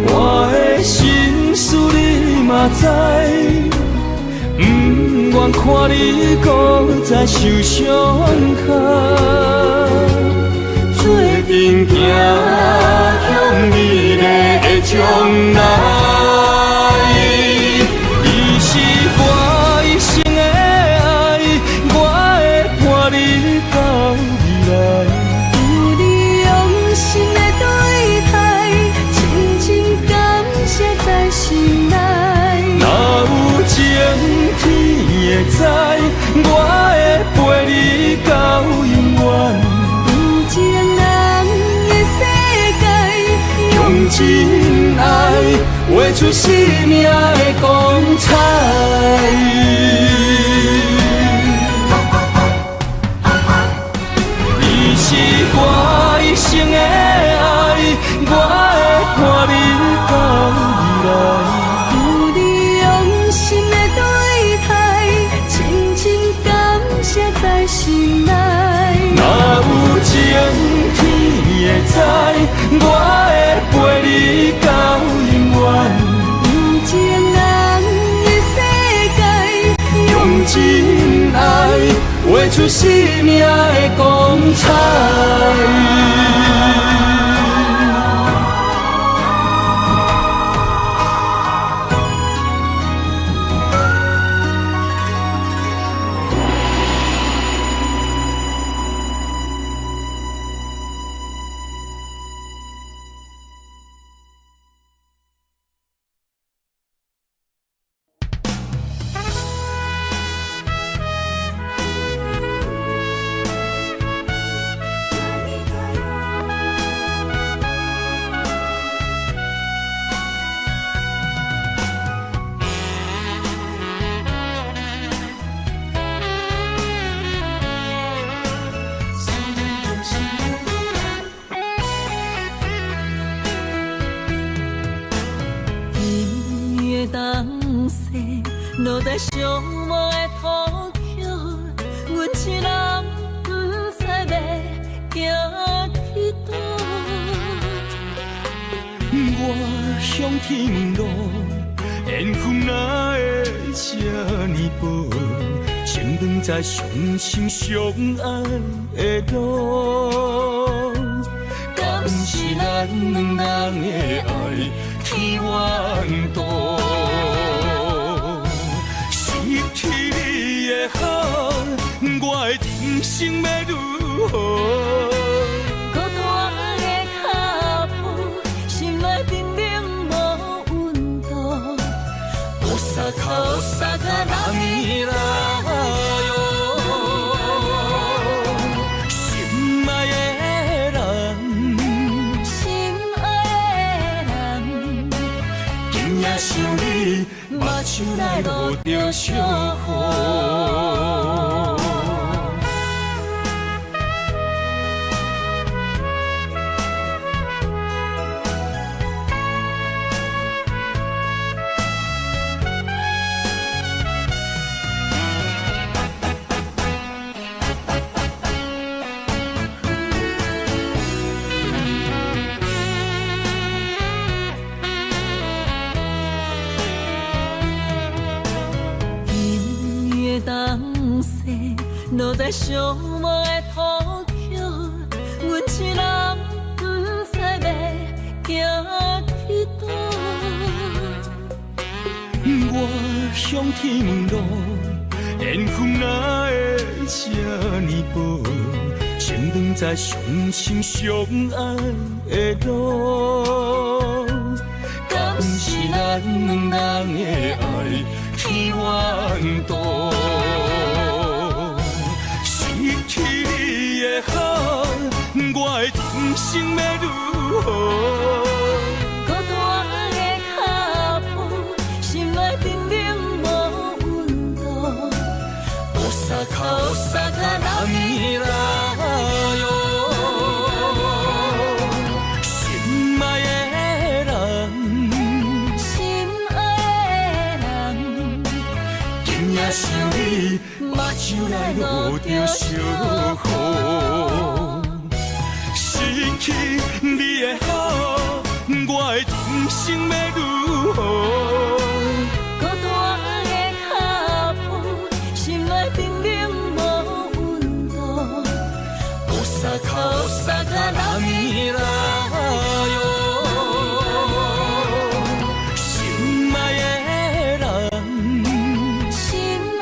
我的心事你嘛知。不愿看你搁再受伤害，做阵行向美丽到未来。有你用心的对待，深深感谢在心内。若有情天会知，我会陪你到永远。有情人的世界，用真爱画出生命的光彩。你是我一生的爱，我会伴你到未来。有你用心的对待，深深感谢在心内。若有情天会知，我会陪你到永远。有情人的世界，用真爱画出生命的光彩。落在寂寞的土丘，阮一人不知要行去倒。我向天问路，缘分哪会这呢薄？前方在相心相爱的路，敢是咱两人的爱天缘道？失去你的好，我的人生要如何？孤单的脚步，心内冰冷无温度。Osaka那米拉哟，心爱的人，心爱的人，今夜想你，目睭内落着小雨。落在寂寞的土丘，阮一人不知要行去倒。我向天问路，缘分哪会这呢薄？前方在相心相爱的路，敢是咱两人的爱天缘道？失去你的好，我的人生要如何？孤单的脚步，心内冰冷无温度。Osaka那米拉哟，心爱的人，心爱的人，今夜想你，目睭内落着小雨。失去你的好，我的人生要如何？孤单的脚步，心内冰冷无温度。Osaka那米拉哟，心爱的人，心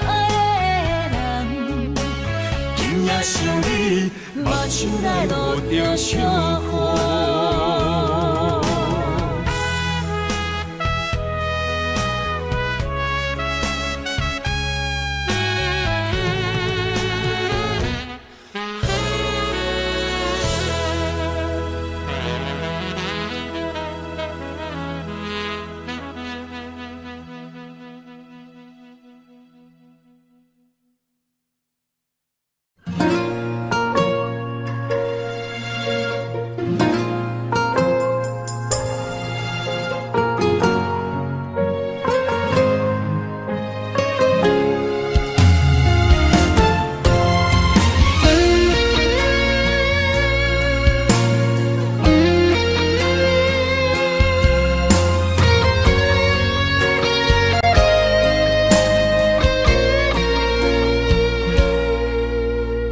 爱的人，今夜想你。目睭内落着小雨。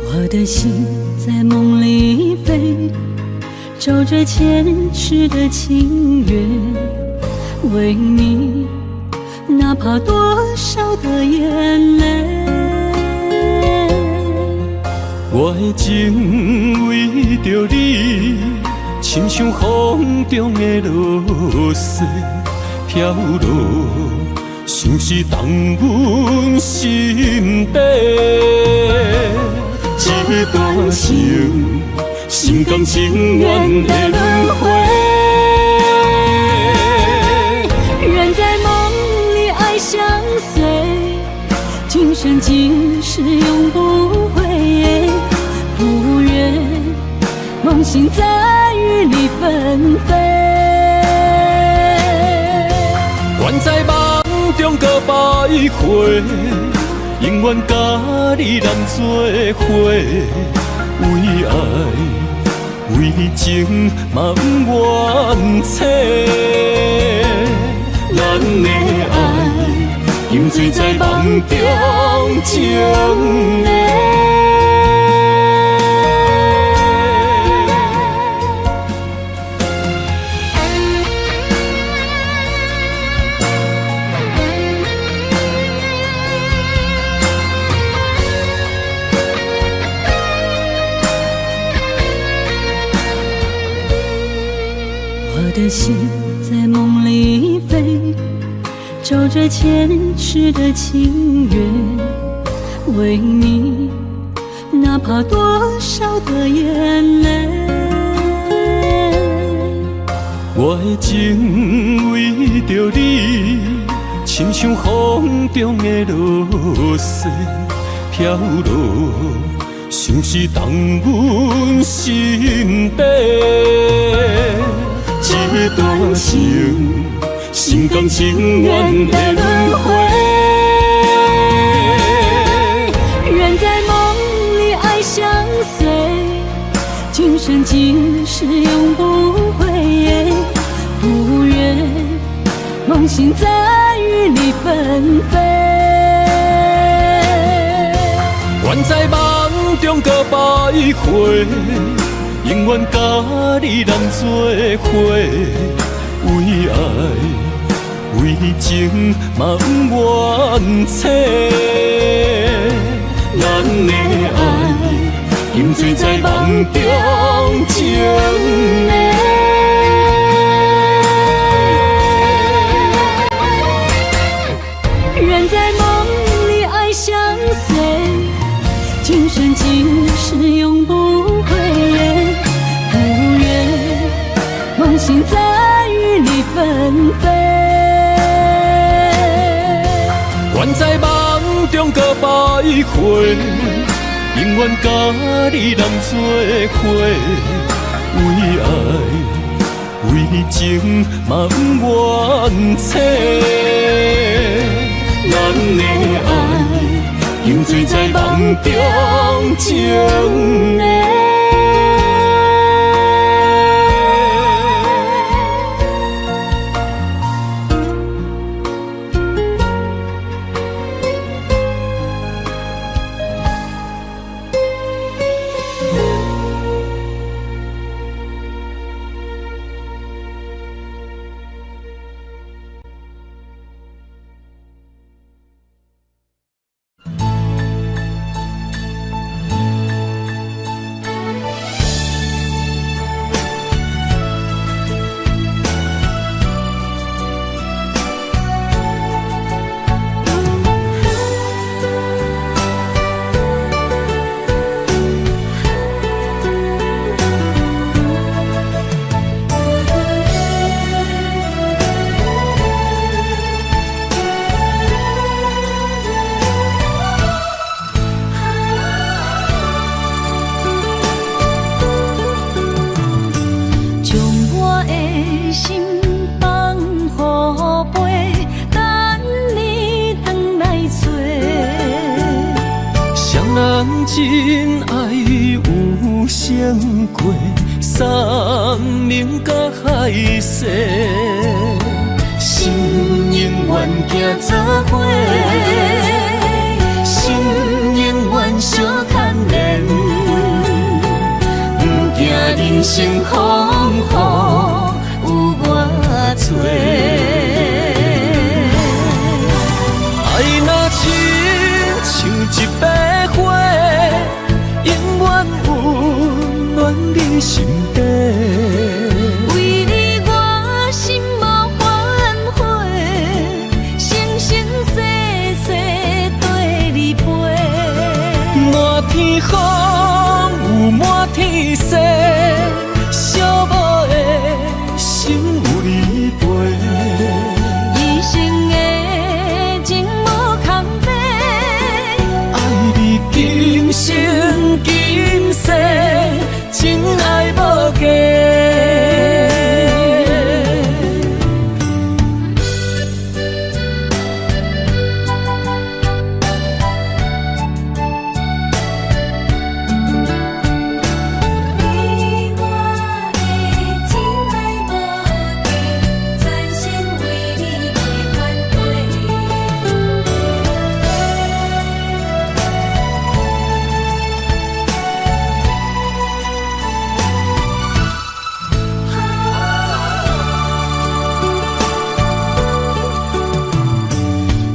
我的心在梦里飞，走着前世的情缘，为你哪怕多少的眼泪。我的情为着你，亲像风中的落雪飘落，像是动阮心底。这段情，心甘情愿的轮回。人在梦里爱相随，今生今世永不悔。不愿梦醒在雨里纷飞。愿在梦中搁徘徊。永远甲你人做伙，为爱为情嘛不怨切。咱的爱沉醉在梦中情迷。我的心在梦里飞，走着前世的情缘，为你哪怕多少的眼泪。我的情为着你，亲像风中的落雪飘落，像是动阮心底。这段情，心甘情愿的轮回。人在梦里爱相随，今生今世永不悔。不愿梦醒在雨里纷飞。愿在梦中搁徘徊。永远甲你人做伙，为爱为情嘛不怨切。咱的爱沉醉在梦中情迷。人在梦里爱相随，今生今世永不悔。梦醒在雨里纷飞。愿在梦中搁徘徊，永远甲你人做伙，为爱为情嘛不怨切。咱的爱沉醉在梦中情迷。真爱有胜过山盟甲海誓，心永远行做伙，心永远相牵连，不惊人生风雨有我做。爱若亲像一朵花，永远温暖你心底。为你我心无反悔，生生世世跟你陪。满天风有满天雪，寂寞的心有你陪。一生的情无空白，爱你今生今世，真爱无价。你我的真爱无价，全心为你袂反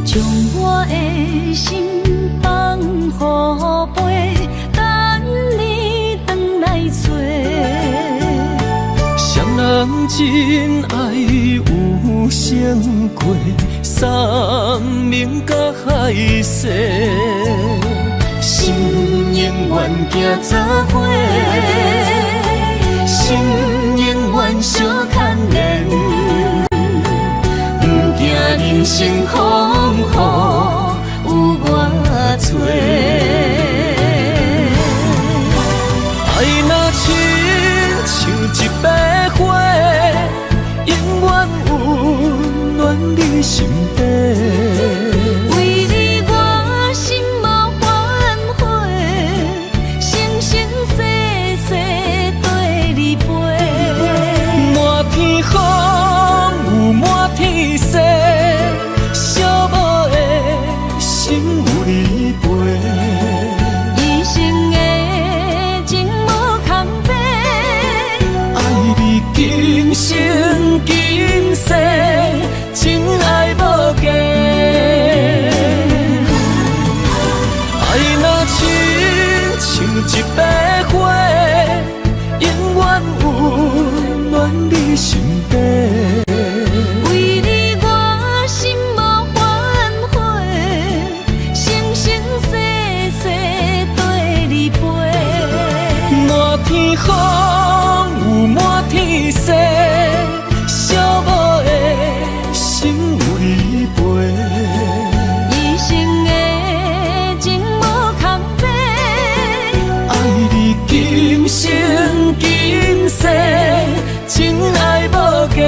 将我的心放予飞，等你回来找。双人真爱有胜过山盟甲海誓，心永远行做伙，心永远相牵连，不惊人生风雨有我做。爱若亲像一朵花，永远温暖你心底。为你我心无反悔，生生世世跟你陪。满天风有满天雪，寂寞的心有你陪。一生的情无空白，爱你今生今世，真爱无价。爱若亲像一朵花，永远温暖你心底。为你我心无反悔，生生世世跟你陪。满天风有满天雪，寂寞的心有你陪。一生的情无空白，爱你今生今世，真爱无价。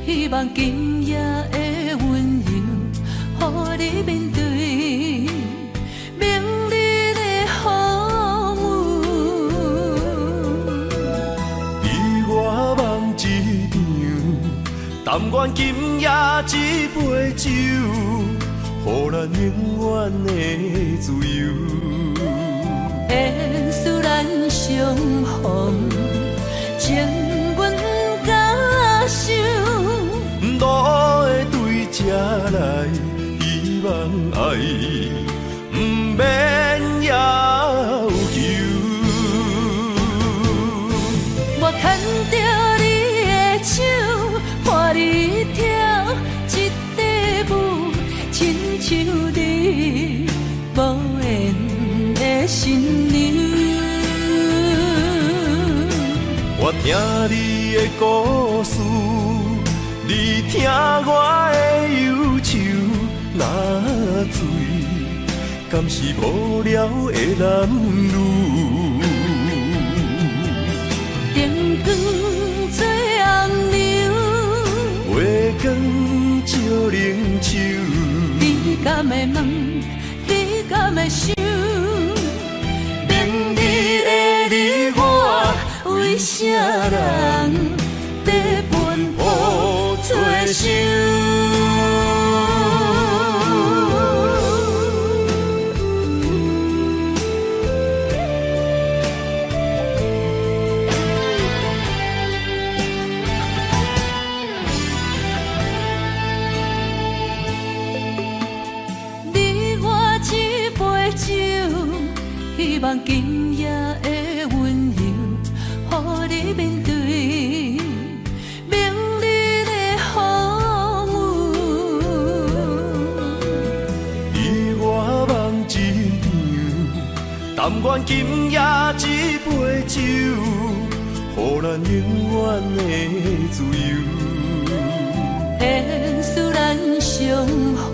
希望今夜的温柔，予你面对明日的风雨。你我梦一场，淡但愿今夜一杯酒，予咱永远的自由。缘使咱相逢，情阮甲受。路的对这来，希望爱不免要求。我牵着你的手，伴你跳一支舞，亲像你无言的新娘。我听你的故事，你听我的忧愁。若醉，敢是无聊的男女？灯光做红娘，月光照冷手。你敢会问？你敢会想？明日的你我，为啥人在奔波做想？你我一杯酒，希望今夜的温柔，予你面对明日的风雨。你我梦一场，但愿今夜一杯酒，予咱永远的自由。缘使咱相逢，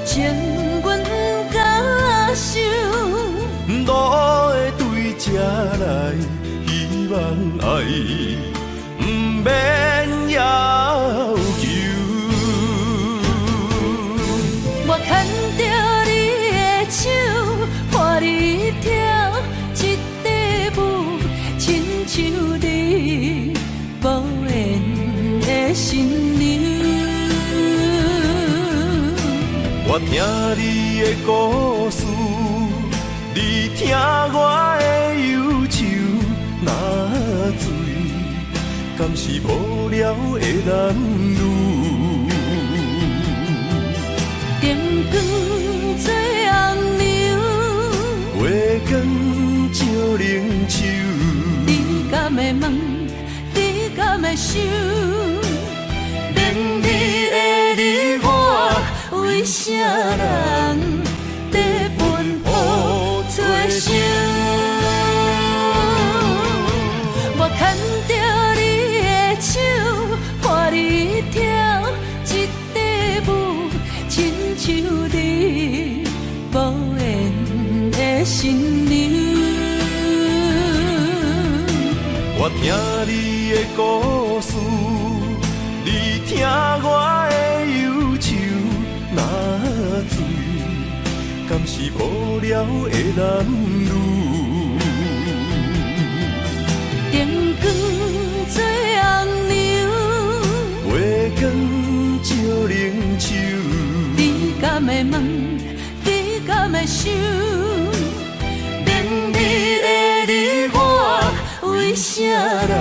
情阮甲受。路的对这来，希望爱不免要求。我牵着你的手，伴你跳一支舞，亲像你无言的新娘。我听你的故事，你听我的忧愁。若醉，敢是无聊的男女？灯光做红娘，月光照冷手。你敢会问？你敢会想？明日的你我，为啥人在奔波做想？我牵着你的手，伴你跳一支舞，亲像你无言的新娘。我听你的故事，你听我的忧愁。若醉，敢是无聊的男女？灯光做红娘，月光照冷手。你敢会问？你敢会想？明日的你我，为啥人